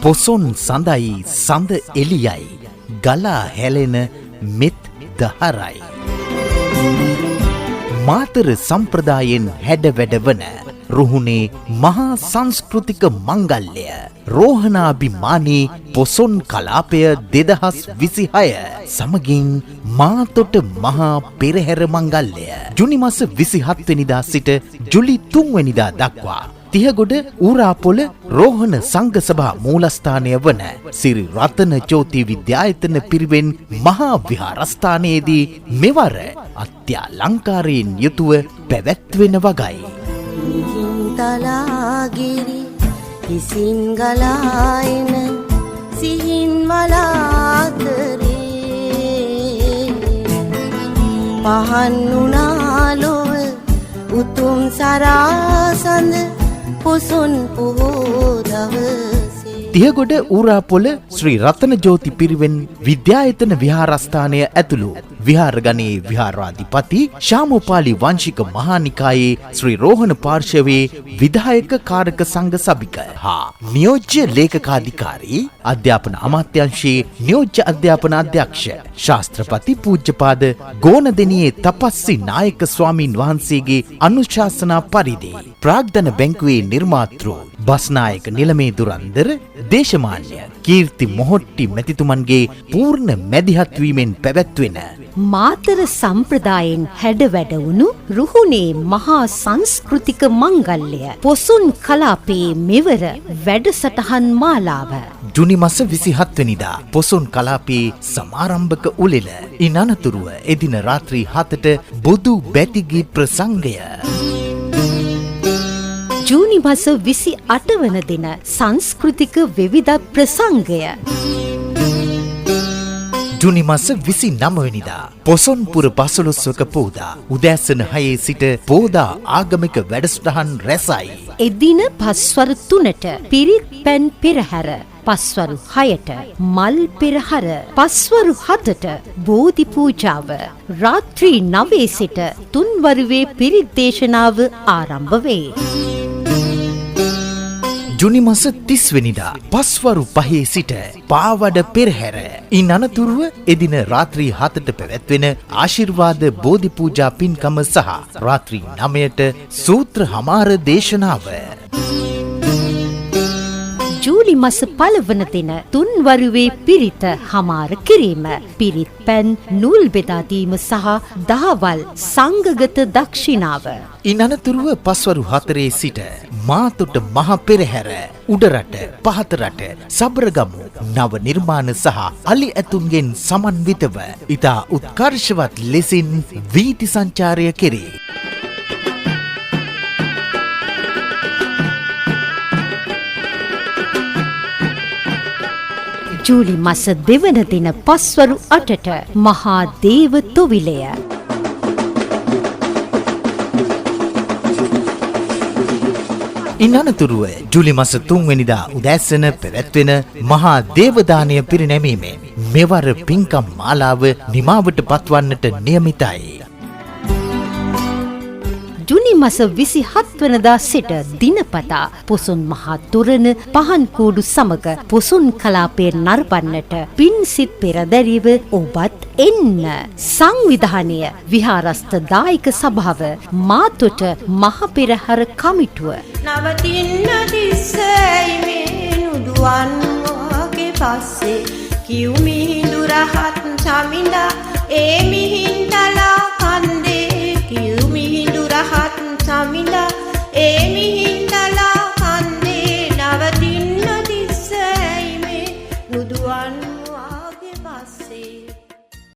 පොසොන් සඳයි සඳ එලියයි ගලා හැලෙන මෙත් දහරයි. මාතර සම්ප්‍රදායෙන් හැඩවැඩවන රුහුණේ මහා සංස්කෘතික මංගල්‍ය රෝහණාභිමානී පොසොන් කලාපය 2026 සමගින් මාතොට මහා පෙරහැර මංගල්‍ය ජුනි මාස 27 වෙනිදා සිට ජුලි 3 වෙනිදා දක්වා තිහගොඩ ඌරාපොළ රෝහණ සංඝ සභා මූලස්ථානය වන සිරි රතන ජෝති විද්‍යායතන පිරිවෙන් මහා විහාරස්ථානයේදී මෙවර අත්‍යලංකාරයෙන් යුතුව පැවැත්වෙන වගයි. තලාගිරි කිසින් ගලායන සිහින් වලාතරේ පහන් වුණාලොව උතුම් සරාසඳ පොසොන් පොහෝ දවසේ. තිහගොඩ ඌරාපොළ ශ්‍රී රතන ජෝති පිරිවෙන් විද්‍යායතන විහාරස්ථානය ඇතුළු විහාරගණයේ විහාරාධිපති ශාමෝපාලි වංශික මහානිකායේ ශ්‍රී රෝහණ පාර්ශවයේ විධායක කාරක සංඝ සභික හා නියෝජ්‍ය ලේකකාධිකාරී අධ්‍යාපන අමාත්‍යාංශයේ නියෝජ්‍ය අධ්‍යාපන අධ්‍යක්ෂ ශාස්ත්‍රපති පූජ්‍යපාද ගෝනදෙනියේ තපස්සි නායක ස්වාමීන් වහන්සේගේ අනුශාසනා පරිදි ප්‍රාග්ධන බැංකුවේ නිර්මාතෘ බස්නායක නිලමේ දුරන්දර දේශමාන්‍ය කීර්ති මොහොට්ටි මැතිතුමන්ගේ පූර්ණ මැදිහත් වීමෙන් පැවැත්වෙන මාතර සම්ප්‍රදායෙන් හැඩවැඩ වුණු රුහුණේ මහා සංස්කෘතික මංගල්‍ය පොසොන් කලාපයේ මෙවර වැඩසටහන් මාලාව ජුනි මාස 27 වෙනිදා පොසොන් කලාපයේ සමාරම්භක උළෙල ඉන් අනතුරුව එදින රාත්‍රී 7ට බොදු බැතිගී ප්‍රසංගය ජූනි මාස 28 වන දින සංස්කෘතික විවිධ ප්‍රසංගය ජුනි මාස 29 වෙනිදා පොසොන්පුර පසළොස්වක පෝදා උදෑසන 6 සිට පෝදා ආගමික වැඩසටහන් රැසයි. එදින පස්වරු 3ට පිරිත් පැන් පෙරහැර, පස්වරු 6ට මල් පෙරහර, පස්වරු 7ට බෝධි පූජාව, රාත්‍රී 9 සිට තුන්වරුවේ පිරිත් දේශනාව ආරම්භ වේ. ජුනි මාස 30 වෙනිදා පස්වරු 5 සිට පාවඩ පෙරහැර. ඉන් අනතුරුව එදින රාත්‍රී 7ට පැවැත්වෙන ආශිර්වාද බෝධි පූජා පින්කම සහ රාත්‍රී 9ට සූත්‍ර හමාර දේශනාව. ජූලි මාස 1 වන දින තුන්වරුවේ පිරිත හමාර කිරීම, පිරිත් පැන් නූල් බෙදා දීම සහ දහවල් සංඝගත දක්ෂිනාව. ඉන් අනතුරුව පස්වරු 4 සිට මාතොට මහ පෙරහැර උඩරට පහතරට සබරගමු නව නිර්මාණ සහ අලි ඇතුන්ගෙන් සමන්විතව ඉතා උත්කර්ෂවත් ලෙසින් වීථි සංචාරය කෙරේ. ජූලි මාස 2 වන දින පස්වරු 8ට මහා දේව තොවිලය. ඉන් අනතුරුව ජූලි මාස 3 වෙනිදා උදෑසන පැවැත්වෙන මහා දේවදානය පිරිනැමීමෙන් මෙවර පින්කම් මාලාව නිමාවට පත්වන්නට නියමිතයි. ජුනි මාස 27 වනදා සිට දිනපතා පොසොන් මහා තොරණ පහන් කූඩු සමග පොසොන් කලාපය නරඹන්නට පින්සිත් පෙරදැරිව ඔබත් එන්න. සංවිධානය විහාරස්ථ දායක සභාව මාතොට මහ පෙරහර කමිටුව. නවතින්න තිස්සයි මේ නුදුවන් වාගේ පස්සේ කිව් මිහිඳු රහත් සමිඳා ඒ මිහිඳු